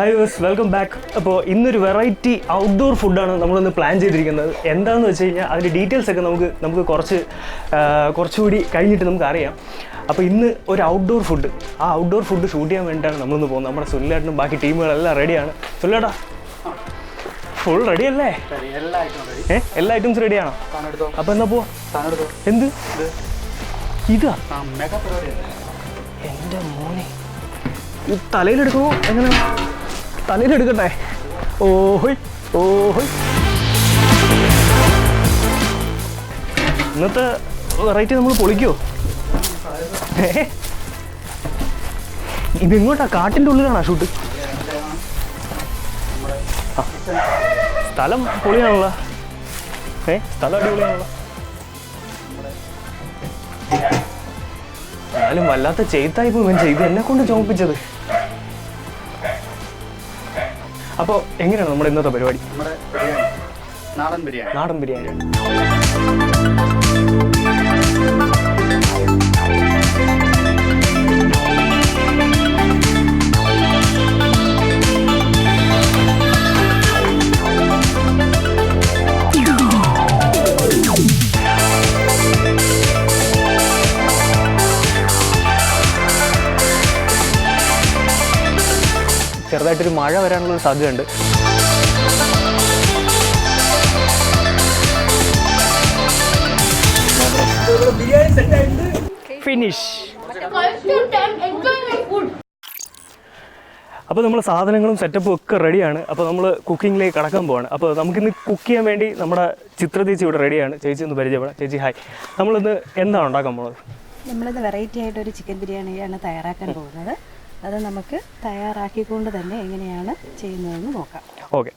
Hi verse, welcome back. അപ്പോൾ ഇന്നൊരു variety outdoor ഫുഡാണ് നമ്മളൊന്ന് പ്ലാൻ ചെയ്തിരിക്കുന്നത്. എന്താണെന്ന് വെച്ച് കഴിഞ്ഞാൽ അതിൻ്റെ ഡീറ്റെയിൽസ് ഒക്കെ നമുക്ക് കുറച്ചുകൂടി കഴിഞ്ഞിട്ട് നമുക്ക് അറിയാം. അപ്പോൾ ഇന്ന് ഒരു ഔട്ട്ഡോർ ഫുഡ്, ആ ഔട്ട്ഡോർ ഫുഡ് ഷൂട്ട് ചെയ്യാൻ വേണ്ടിയിട്ടാണ് നമ്മളൊന്ന് പോകുന്നത്. നമ്മുടെ സുല്ലേട്ടനും ബാക്കി ടീമുകളെല്ലാം റെഡിയാണ്. സുല്ലേട്ടാ ഫുൾ റെഡി അല്ലേ? എല്ലാ ഐറ്റംസും റെഡിയാണോ? അപ്പോൾ എന്നാ പോവാ? എന്ത് ഇതാ എൻ്റെ മോനെ, ഈ തലയിലെടുക്കുമോ? എങ്ങനെ തലയിലെടുക്കട്ടെ? ഓഹോയ് ഓഹോയ്. ഇന്നത്തെ വെറൈറ്റി നമ്മൾ പൊളിക്കുമോ? ഇതെങ്ങോട്ടാ? കാട്ടിൻ്റെ ഉള്ളിലാണോ ഷൂട്ട്? സ്ഥലം പൊളിയാണല്ലോ. സ്ഥലം അടിപൊളിയാണല്ലോ. എന്നാലും വല്ലാത്ത ചെയ്ത്തായി പോയി മനുഷ്യ, ഇത് എന്നെ കൊണ്ട് ചോപ്പിച്ചത്. അപ്പോൾ എങ്ങനെയാണ് നമ്മുടെ ഇന്നത്തെ പരിപാടി? നാടൻ ബിരിയാണി. ചെറുതായിട്ടൊരു മഴ വരാനുള്ളൊരു സാധ്യതയുണ്ട്. ഫിനിഷ്. അപ്പോൾ നമ്മൾ സാധനങ്ങളും സെറ്റപ്പും ഒക്കെ റെഡിയാണ്. അപ്പോൾ നമ്മൾ കുക്കിങ്ങിലേക്ക് കടക്കാൻ പോവാണ്. അപ്പോൾ നമുക്കിന്ന് കുക്ക് ചെയ്യാൻ വേണ്ടി നമ്മുടെ ചിത്ര ചേച്ചി ഇവിടെ റെഡിയാണ്. ചേച്ചി ഒന്ന് പരിചയപ്പെടാം. ചേച്ചി ഹായ്. നമ്മളിന്ന് എന്താണ് ഉണ്ടാക്കാൻ പോകുന്നത്? നമ്മളിന്ന് വെറൈറ്റി ആയിട്ടൊരു ചിക്കൻ ബിരിയാണിയാണ് തയ്യാറാക്കാൻ പോകുന്നത്. അത് നമുക്ക് തയ്യാറാക്കിക്കൊണ്ട് തന്നെ എങ്ങനെയാണ് ചെയ്യുന്നതെന്ന് നോക്കാം. ഓക്കെ.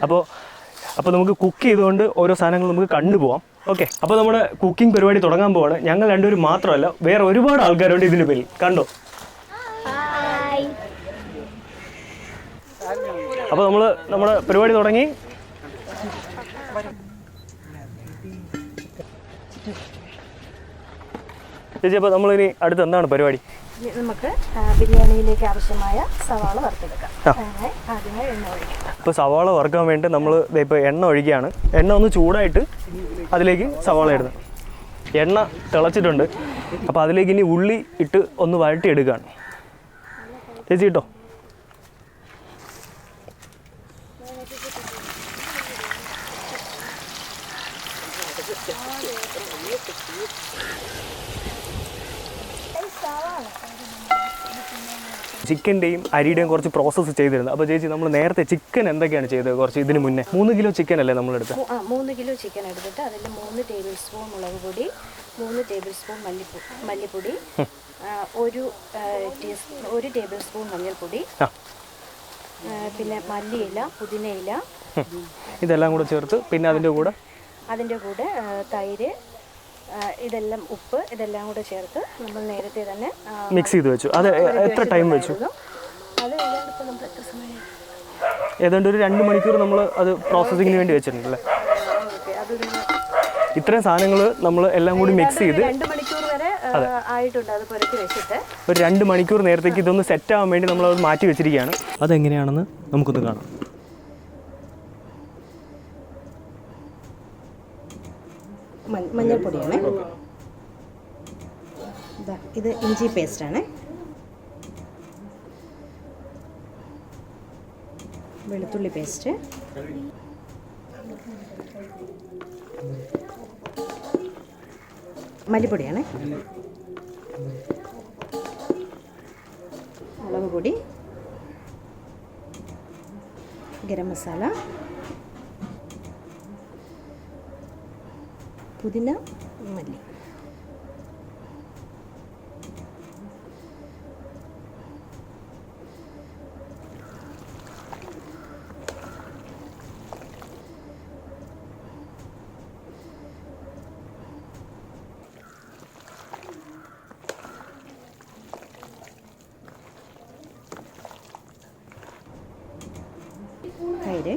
അപ്പോൾ നമുക്ക് കുക്ക് ചെയ്തുകൊണ്ട് ഓരോ സാധനങ്ങൾ നമുക്ക് കണ്ടുപോകാം. ഓക്കെ. അപ്പോൾ നമ്മുടെ കുക്കിംഗ് പരിപാടി തുടങ്ങാൻ പോവാണ്. ഞങ്ങൾ രണ്ടുപേരും മാത്രമല്ല, വേറെ ഒരുപാട് ആൾക്കാരുണ്ട് ഇതിൻ്റെ പേരിൽ. കണ്ടോ? അപ്പോൾ നമ്മുടെ പരിപാടി തുടങ്ങി. ചേച്ചി, അപ്പോൾ നമ്മളിനി അടുത്ത് എന്താണ് പരിപാടി? നമുക്ക് ബിരിയാണിയിലേക്ക് ആവശ്യമായ സവാള വറുത്തെടുക്കാം. ആദ്യമായി എണ്ണ ഒഴിക്കാം. ഇപ്പോൾ സവാള വറുക്കാൻ വേണ്ടി നമ്മൾ ഇപ്പോൾ എണ്ണ ഒഴിക്കുകയാണ്. എണ്ണ ഒന്ന് ചൂടായിട്ട് അതിലേക്ക് സവാള ഇടുന്നത്. എണ്ണ തിളച്ചിട്ടുണ്ട്. അപ്പോൾ അതിലേക്ക് ഇനി ഉള്ളി ഇട്ട് ഒന്ന് വഴട്ടിയെടുക്കുകയാണ്. ചേച്ചി ഇട്ടോ. ചിക്കൻ്റെയും അരിയുടെയും കുറച്ച് പ്രോസസ്സ് ചെയ്തിരുന്നത്. അപ്പോൾ ചേച്ചി, നമ്മൾ നേരത്തെ ചിക്കൻ എന്തൊക്കെയാണ് ചെയ്തത്? കുറച്ച് ഇതിന് മുന്നേ 3 കിലോ ചിക്കൻ അല്ലേ നമ്മളെടുത്ത്? 3 കിലോ ചിക്കൻ എടുത്തിട്ട് അതിൽ 3 ടേബിൾ സ്പൂൺ മുളക് പൊടി, 3 ടേബിൾ സ്പൂൺ മല്ലിപ്പൊടി, 1 ടേബിൾ സ്പൂൺ മഞ്ഞൾപ്പൊടി, പിന്നെ മല്ലിയില, പുതിനയില, ഇതെല്ലാം കൂടെ ചേർത്ത് പിന്നെ അതിൻ്റെ കൂടെ തൈര്, ഇതെല്ലാം ഉപ്പ്, ഇതെല്ലാം കൂടെ ചേർത്ത് നമ്മൾ നേരത്തെ തന്നെ മിക്സ് ചെയ്ത് വെച്ചു. അത് എത്ര ടൈം വെച്ചു? അത് ഇപ്പോൾ നമ്മൾ എത്ര സമയം? ഏതാണ്ട് ഒരു 2 മണിക്കൂർ നമ്മൾ അത് പ്രോസസ്സിങ്ങിന് വേണ്ടി വെച്ചിട്ടുണ്ടല്ലേ? ഇത്രയും സാധനങ്ങൾ നമ്മൾ എല്ലാം കൂടി മിക്സ് ചെയ്ത് 2 മണിക്കൂർ വരെ ആയിട്ടുണ്ട്. അത് പുരട്ടി വെച്ചിട്ട് ഒരു 2 മണിക്കൂർ നേരത്തേക്ക് ഇതൊന്ന് സെറ്റ് ആവാൻ വേണ്ടി നമ്മൾ അത് മാറ്റി വെച്ചിരിക്കുകയാണ്. അതെങ്ങനെയാണെന്ന് നമുക്കൊന്ന് കാണാം. മഞ്ഞൾപ്പൊടിയാണ്. ഇത് ഇഞ്ചി പേസ്റ്റാണ്. വെളുത്തുള്ളി പേസ്റ്റ്, മല്ലിപ്പൊടിയാണ്, മുളക് പൊടി, ഗരം മസാല, പുതിന, മല്ലി. തൈര്,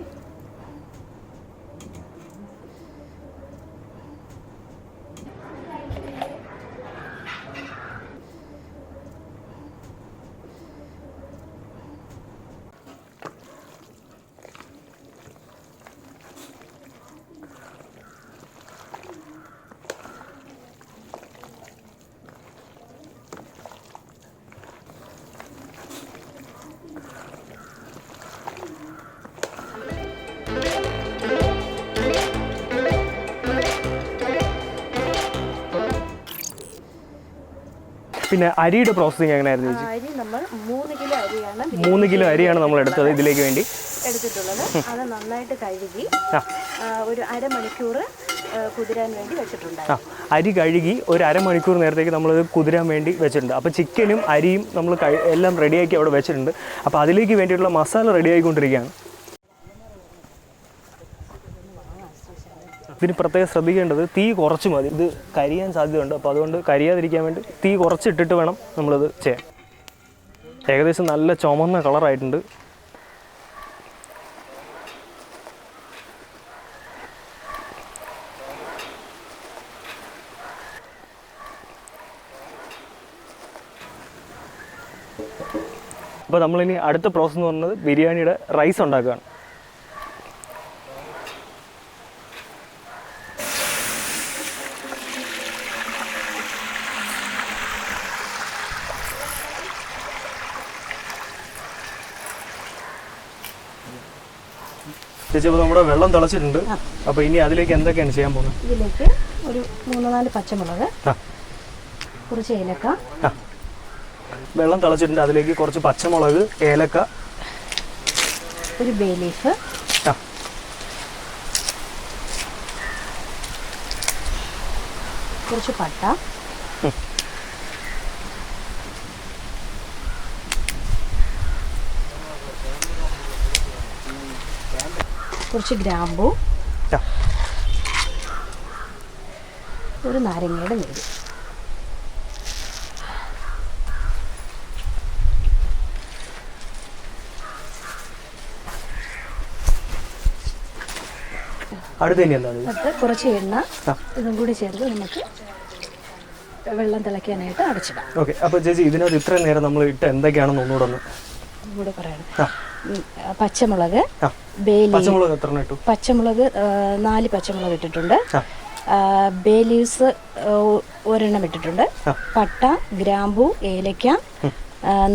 പിന്നെ അരിയുടെ പ്രോസസ്സിങ് എങ്ങനെയായിരുന്നു ചേച്ചി? അരി നമ്മൾ 3 കിലോ അരിയാണ് 3 കിലോ അരിയാണ് നമ്മൾ എടുത്തത് ഇതിലേക്ക് വേണ്ടി എടുത്തിട്ടുള്ളത്. അത് നന്നായിട്ട് കഴുകി ഒരു അരമണിക്കൂർ കുതിരാൻ വേണ്ടി വെച്ചിട്ടുണ്ടായിരുന്നു. അരി കഴുകി ഒരു അരമണിക്കൂർ നേരത്തേക്ക് നമ്മളത് കുതിരാൻ വേണ്ടി വെച്ചിട്ടുണ്ട്. അപ്പോൾ ചിക്കനും അരിയും നമ്മൾ എല്ലാം റെഡിയാക്കി അവിടെ വെച്ചിട്ടുണ്ട്. അപ്പോൾ അതിലേക്ക് വേണ്ടിയിട്ടുള്ള മസാല റെഡി ആയിക്കൊണ്ടിരിക്കുകയാണ്. ഇതിന് പ്രത്യേകം ശ്രദ്ധിക്കേണ്ടത് തീ കുറച്ച് മതി, ഇത് കരിയാൻ സാധ്യതയുണ്ട്. അപ്പോൾ അതുകൊണ്ട് കരിയാതിരിക്കാൻ വേണ്ടി തീ കുറച്ചിട്ടിട്ട് വേണം നമ്മളിത് ചെയ്യാൻ. ഏകദേശം നല്ല ചുമന്ന കളറായിട്ടുണ്ട്. അപ്പോൾ നമ്മളിനി അടുത്ത പ്രോസസ്സ് എന്ന് പറയുന്നത് ബിരിയാണിയുടെ റൈസ് ഉണ്ടാക്കുകയാണ്. ചേച്ചി, അപ്പോൾ നമ്മുടെ വെള്ളം തിളച്ചിട്ടുണ്ട്. അപ്പോൾ ഇനി അതിലേക്ക് എന്തൊക്കെയാണ് ചെയ്യാൻ പോകുന്നത്? ഇതിലേക്ക് ഒരു 3-4 പച്ചമുളക്, കുറച്ച് ഏലക്ക. വെള്ളം തിളച്ചിട്ടുണ്ട്, അതിലേക്ക് കുറച്ച് പച്ചമുളക്, ഏലക്ക, ഒരു ബേ ലീഫ്, കുറച്ച് പട്ട, കുറച്ച് ഗ്രാമ്പൂ, ഒരു നാരങ്ങയുടെ നീര്. അടുത്ത് എന്താണ്? കുറച്ച് എണ്ണ ഇതും കൂടി ചേർത്ത് നമുക്ക് വെള്ളം തിളയ്ക്കാനായിട്ട് അടച്ചിടാം. ഓക്കെ. അപ്പോൾ ചേച്ചി, ഇതിനകത്ത് ഇത്രയും നേരം നമ്മൾ ഇട്ട് എന്തൊക്കെയാണെന്ന് ഒന്നുകൂടെ പറയണം. പച്ചമുളക്, പച്ചമുളക് എത്ര ഇട്ടു? പച്ചമുളക് 4 പച്ചമുളക് ഇട്ടിട്ടുണ്ട്. ബേ ലീവ്സ് 1 ഇട്ടിട്ടുണ്ട്. പട്ട, ഗ്രാമ്പൂ, ഏലക്ക,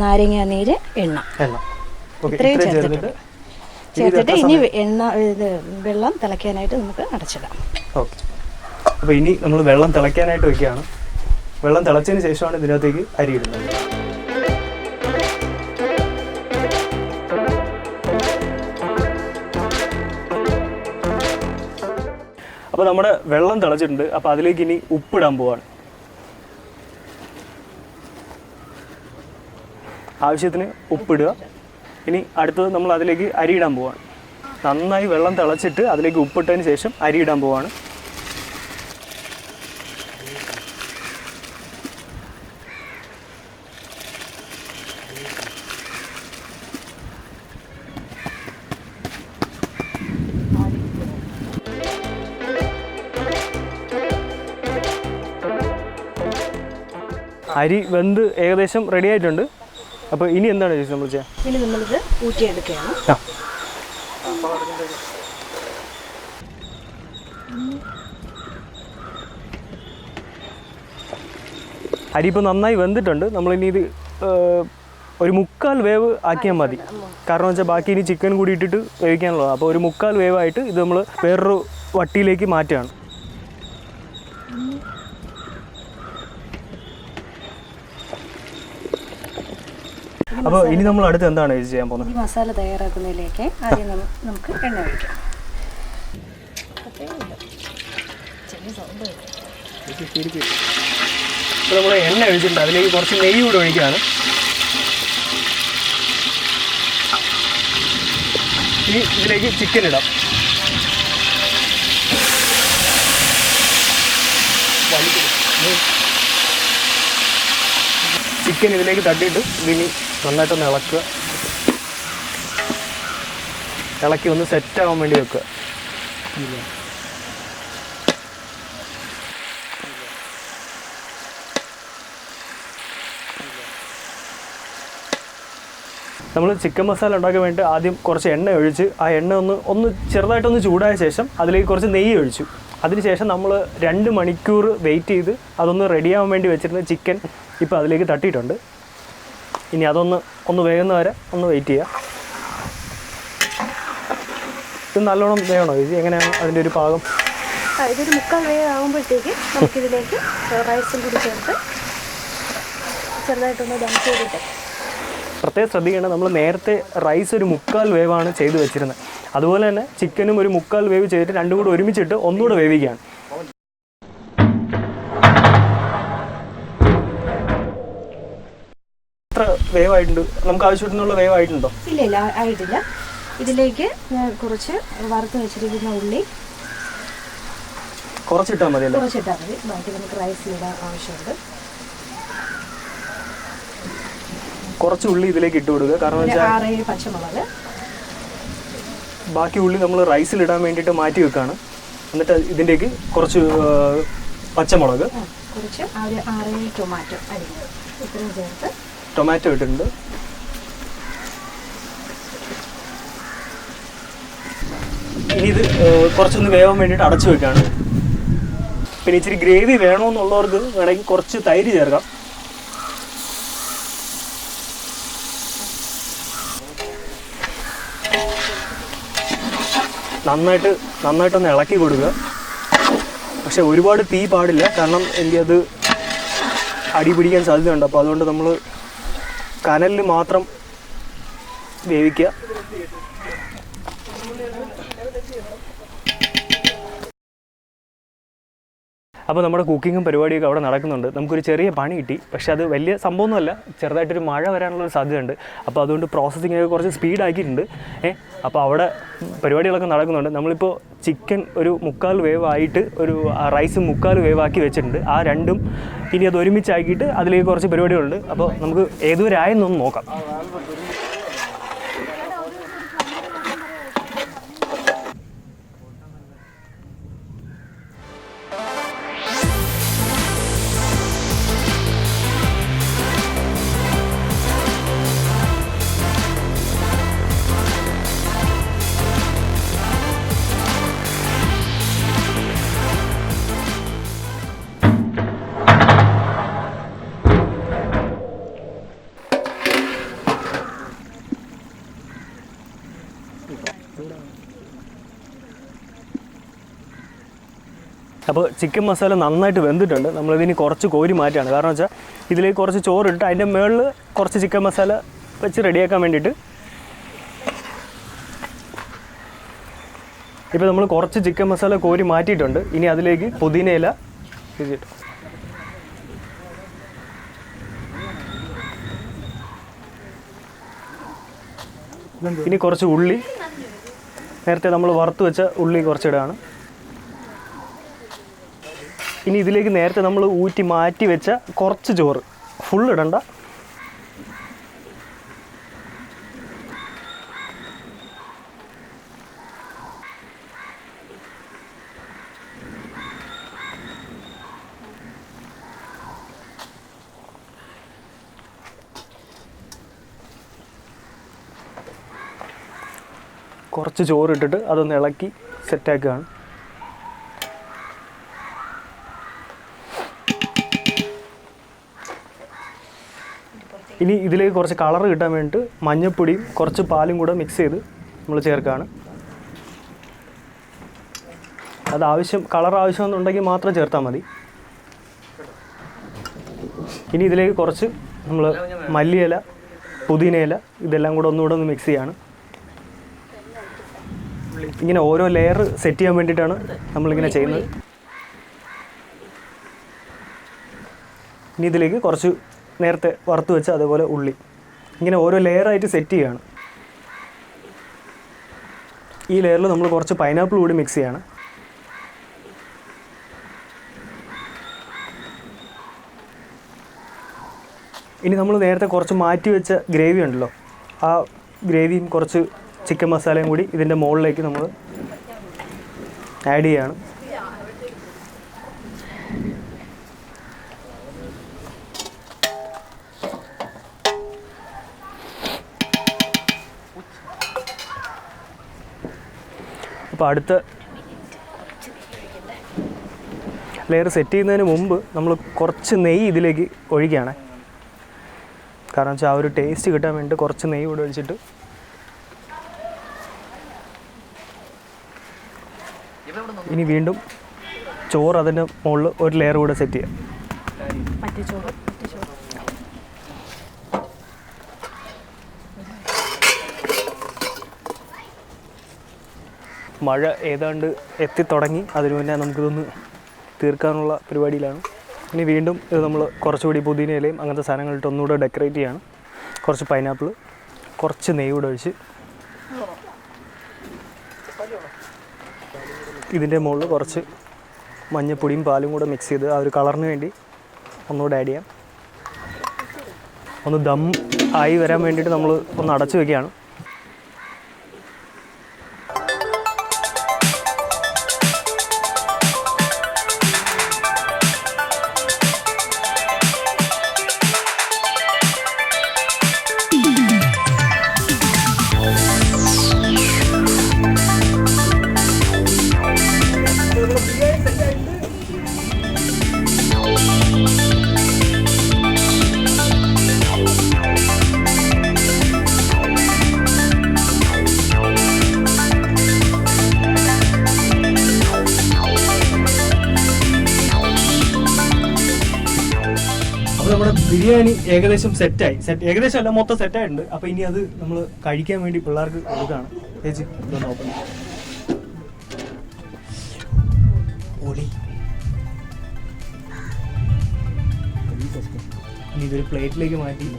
നാരങ്ങ നീര്, എണ്ണ, ഇത്രയും ചേർത്തിട്ട് ഇനി വെള്ളം തിളയ്ക്കാനായിട്ട് നമുക്ക് അടച്ചിടാം. ഓക്കെ. അപ്പോൾ ഇനി നമ്മൾ വെള്ളം തിളയ്ക്കാനായിട്ട് വെക്കുകയാണ്. വെള്ളം തിളച്ചതിന് ശേഷമാണ് ഇതിനകത്തേക്ക് അരി ഇടുന്നത്. അപ്പോൾ നമ്മുടെ വെള്ളം തിളച്ചിട്ടുണ്ട്. അപ്പോൾ അതിലേക്ക് ഇനി ഉപ്പിടാൻ പോവാണ്. ആവശ്യത്തിന് ഉപ്പിടുക. ഇനി അടുത്തത് നമ്മൾ അതിലേക്ക് അരി ഇടാൻ പോവാണ്. നന്നായി വെള്ളം തിളച്ചിട്ട് അതിലേക്ക് ഉപ്പിട്ടതിന് ശേഷം അരി ഇടാൻ പോവാണ്. അരി വെന്ത് ഏകദേശം റെഡി ആയിട്ടുണ്ട്. അപ്പോൾ ഇനി എന്താണ് ചേച്ചി നമ്മൾ ചെയ്യാം? ഇനി നമ്മളിത് ഊറ്റിയെടുക്കുകയാണ്. അരി ഇപ്പോൾ നന്നായി വെന്തിട്ടുണ്ട്. നമ്മളിനി ഇത് ഒരു 3/4 വേവ് ആക്കിയാൽ മതി. കാരണം വെച്ചാൽ ബാക്കി ഇനി ചിക്കൻ കൂടി ഇട്ടിട്ട് വേവിക്കാനുള്ളത്. അപ്പോൾ ഒരു 3/4 വേവായിട്ട് ഇത് നമ്മൾ വേറൊരു വട്ടിയിലേക്ക് മാറ്റുകയാണ്. അപ്പോൾ ഇനി നമ്മൾ അടുത്ത് എന്താണ് ചെയ്യാൻ പോകുന്നത്? ഈ മസാല തയ്യാറാക്കുന്നതിലേക്ക് ആദ്യം നമുക്ക് എണ്ണ ഒഴിക്കാം. ഇപ്പോൾ നമ്മൾ എണ്ണ ഒഴിച്ചിട്ടുണ്ട്. അതിലേക്ക് കുറച്ച് നെയ്യ് കൂടെ ഒഴിക്കുകയാണ്. ഇനി ഇതിലേക്ക് ചിക്കൻ ഇടാം. ചിക്കൻ ഇതിലേക്ക് തട്ടിയിട്ട് ഇതിനി നന്നായിട്ടൊന്ന് ഇളക്കുക. ഇളക്കി ഒന്ന് സെറ്റാവാൻ വേണ്ടി വെക്കുക. നമ്മൾ ചിക്കൻ മസാല ഉണ്ടാക്കാൻ വേണ്ടി ആദ്യം കുറച്ച് എണ്ണ ഒഴിച്ച് ആ എണ്ണ ഒന്ന് ചെറുതായിട്ടൊന്ന് ചൂടായ ശേഷം അതിലേക്ക് കുറച്ച് നെയ്യ് ഒഴിച്ചു. അതിനുശേഷം നമ്മൾ 2 മണിക്കൂർ വെയിറ്റ് ചെയ്ത് അതൊന്ന് റെഡിയാവാൻ വേണ്ടി വെച്ചിരുന്ന ചിക്കൻ ഇപ്പോൾ അതിലേക്ക് തട്ടിയിട്ടുണ്ട്. ഇനി ഒന്ന് വേകുന്ന വരെ ഒന്ന് വെയിറ്റ് ചെയ്യുക. ഇത് നല്ലോണം വേണോ ചേച്ചി? എങ്ങനെയാണ് അതിൻ്റെ ഒരു പാകം? ഇതൊരു 3/4 വേവ് ആകുമ്പോഴത്തേക്ക് നമുക്കിതിലേക്ക് റൈസും കൂടി ചേർത്ത് ചെറുതായിട്ടൊന്ന് ദം ചെയ്തിട്ട്. പ്രത്യേകം ശ്രദ്ധിക്കേണ്ടത്, നമ്മൾ നേരത്തെ റൈസ് ഒരു 3/4 വേവാണ് ചെയ്ത് വെച്ചിരുന്നത്. അതുപോലെ തന്നെ ചിക്കനും ഒരു 3/4 വേവ് ചെയ്തിട്ട് രണ്ടും കൂടെ ഒരുമിച്ചിട്ട് ഒന്നുകൂടെ വേവിക്കുകയാണ്. എത്ര വേവായിട്ടുണ്ട്? നമുക്ക് ആവശ്യത്തിനുള്ള വേവായിട്ടുണ്ടോ? ഇല്ല, ആയിട്ടില്ല. ഇതിലേക്ക് കുറച്ച് വറുത്ത് വെച്ചിരിക്കുന്ന ഉള്ളി കുറച്ചിട്ടാൽ മതി. ബാക്കി നമുക്ക് റൈസിലിടാൻ ആവശ്യമുണ്ട്. കുറച്ച് ഉള്ളി ഇതിലേക്ക് ഇട്ട് കൊടുക്കുക. കാരണം 6-7 പച്ചമുളക്. ബാക്കി ഉള്ളി നമ്മൾ റൈസിലിടാൻ വേണ്ടിയിട്ട് മാറ്റി വെക്കുകയാണ്. എന്നിട്ട് ഇതിലേക്ക് കുറച്ച് പച്ചമുളക്, കുറച്ച് 6-7 ടൊമാറ്റോ അരിഞ്ഞത് ഇത്രയും ചേർത്ത് ടൊമാറ്റോ ഇട്ടിട്ടുണ്ട്. ഇനി ഇത് കുറച്ചൊന്ന് വേവാൻ വേണ്ടിയിട്ട് അടച്ചു വെക്കുകയാണ്. പിന്നെ ഇച്ചിരി ഗ്രേവി വേണമെന്നുള്ളവർക്ക് വേണമെങ്കിൽ കുറച്ച് തൈര് ചേർക്കാം. നന്നായിട്ടൊന്ന് ഇളക്കി കൊടുക്കുക. പക്ഷെ ഒരുപാട് തീ പാടില്ല, കാരണം എനിക്കത് അടി പിടിക്കാൻ സാധ്യതയുണ്ട്. അപ്പോൾ അതുകൊണ്ട് നമ്മൾ കനലിൽ മാത്രം വേവിക്കുക. അപ്പോൾ നമ്മുടെ കുക്കിങ്ങും പരിപാടിയൊക്കെ അവിടെ നടക്കുന്നുണ്ട്. നമുക്കൊരു ചെറിയ പണി കിട്ടി. പക്ഷേ അത് വലിയ സംഭവമൊന്നുമല്ല, ചെറുതായിട്ടൊരു മഴ വരാനുള്ളൊരു സാധ്യതയുണ്ട്. അപ്പോൾ അതുകൊണ്ട് പ്രോസസ്സിങ്ങൊക്കെ കുറച്ച് സ്പീഡാക്കിയിട്ടുണ്ട്. അപ്പോൾ അവിടെ പരിപാടികളൊക്കെ നടക്കുന്നുണ്ട്. നമ്മളിപ്പോൾ ചിക്കൻ ഒരു 3/4 വേവായിട്ട് ഒരു റൈസ് 3/4 വേവാക്കി വെച്ചിട്ടുണ്ട്. ആ രണ്ടും ഇനി അത് ഒരുമിച്ചാക്കിയിട്ട് അതിലേക്ക് കുറച്ച് പരിപാടികളുണ്ട്. അപ്പോൾ നമുക്ക് ഏതുവരെ ആയെന്നൊന്ന് നോക്കാം. അപ്പോൾ ചിക്കൻ മസാല നന്നായിട്ട് വെന്തിട്ടുണ്ട്. നമ്മളിതിന് കുറച്ച് കോരി മാറ്റുകയാണ്. കാരണം വെച്ചാൽ ഇതിലേക്ക് കുറച്ച് ചോറിട്ട് അതിൻ്റെ മുകളിൽ കുറച്ച് ചിക്കൻ മസാല വെച്ച് റെഡിയാക്കാൻ വേണ്ടിയിട്ട്. ഇപ്പോൾ നമ്മൾ കുറച്ച് ചിക്കൻ മസാല കോരി മാറ്റിയിട്ടുണ്ട്. ഇനി അതിലേക്ക് പുതിനയില ഇട്ടിട്ട് ഇനി കുറച്ച് ഉള്ളി, നേരത്തെ നമ്മൾ വറുത്ത് വെച്ച ഉള്ളി കുറച്ചിടുകയാണ്. ഇനി ഇതിലേക്ക് നേരത്തെ നമ്മൾ ഊറ്റി മാറ്റി വെച്ച കുറച്ച് ചോറ്, ഫുൾ ഇടണ്ട. കുറച്ച് ചോറിട്ടിട്ട് അതൊന്ന് ഇളക്കി സെറ്റാക്കുകയാണ്. ഇനി ഇതിലേക്ക് കുറച്ച് കളർ കിട്ടാൻ വേണ്ടിയിട്ട് മഞ്ഞൾപ്പൊടിയും കുറച്ച് പാലും കൂടെ മിക്സ് ചെയ്ത് നമ്മൾ ചേർക്കുകയാണ്. അത് കളർ ആവശ്യമെന്നുണ്ടെങ്കിൽ മാത്രം ചേർത്താൽ മതി. ഇനി ഇതിലേക്ക് കുറച്ച് നമ്മൾ മല്ലിയില, പുതിനയില ഇതെല്ലാം കൂടെ ഒന്നുകൂടെ ഒന്ന് മിക്സ് ചെയ്യാണ്. ഇങ്ങനെ ഓരോ ലെയർ സെറ്റ് ചെയ്യാൻ വേണ്ടിയിട്ടാണ് നമ്മളിങ്ങനെ ചെയ്യുന്നത്. ഇനി ഇതിലേക്ക് കുറച്ച് നേരത്തെ വറുത്ത് വെച്ച അതേപോലെ ഉള്ളി ഇങ്ങനെ ഓരോ ലെയറായിട്ട് സെറ്റ് ചെയ്യുകയാണ്. ഈ ലെയറിൽ നമ്മൾ കുറച്ച് പൈനാപ്പിൾ കൂടി മിക്സ് ചെയ്യാണ്. ഇനി നമ്മൾ നേരത്തെ കുറച്ച് മാറ്റി വെച്ച ഗ്രേവി ഉണ്ടല്ലോ, ആ ഗ്രേവിയും കുറച്ച് ചിക്കൻ മസാലയും കൂടി ഇതിൻ്റെ മുകളിലേക്ക് നമ്മൾ ആഡ് ചെയ്യാണ്. അപ്പോൾ അടുത്ത ലെയർ സെറ്റ് ചെയ്യുന്നതിന് മുമ്പ് നമ്മൾ കുറച്ച് നെയ്യ് ഇതിലേക്ക് ഒഴിക്കുകയാണ്. കാരണം വെച്ചാൽ ആ ഒരു ടേസ്റ്റ് കിട്ടാൻ വേണ്ടി കുറച്ച് നെയ്യ് കൂടെ ഒഴിച്ചിട്ട് ഇനി വീണ്ടും ചോറ് അതിൻ്റെ മുകളിൽ ഒരു ലെയർ കൂടെ സെറ്റ് ചെയ്യാം. മഴ ഏതാണ്ട് എത്തിത്തുടങ്ങി. അതിനു മുന്നേ നമുക്കിതൊന്ന് തീർക്കാനുള്ള പരിപാടിയിലാണ്. ഇനി വീണ്ടും ഇത് നമ്മൾ കുറച്ചുകൂടി പുതിന ഇലയും അങ്ങനത്തെ സാധനങ്ങളിട്ട് ഒന്നുകൂടെ ഡെക്കറേറ്റ് ചെയ്യാണ്. കുറച്ച് പൈനാപ്പിൾ, കുറച്ച് നെയ്യ് കൂടെ ഒഴിച്ച് ഇതിൻ്റെ മുകളിൽ കുറച്ച് മഞ്ഞപ്പൊടിയും പാലും കൂടെ മിക്സ് ചെയ്ത് ആ ഒരു കളറിന് വേണ്ടി ഒന്നുകൂടെ ആഡ് ചെയ്യാം. ഒന്ന് ദം ആയി വരാൻ വേണ്ടിയിട്ട് നമ്മൾ ഒന്ന് അടച്ചു വയ്ക്കുകയാണ്. നമ്മുടെ ബിരിയാണി ഏകദേശം സെറ്റായി. ഏകദേശം അല്ല, മൊത്തം സെറ്റായിട്ടുണ്ട്. അപ്പോൾ ഇനി അത് നമ്മൾ കഴിക്കാൻ വേണ്ടി പിള്ളേർക്ക് കൊടുക്കുകയാണ്. ചേച്ചി ഇതൊന്ന് ഓപ്പൺ പൊളി. ഇനി ഇതൊരു പ്ലേറ്റിലേക്ക് മാറ്റി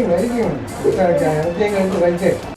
Very good.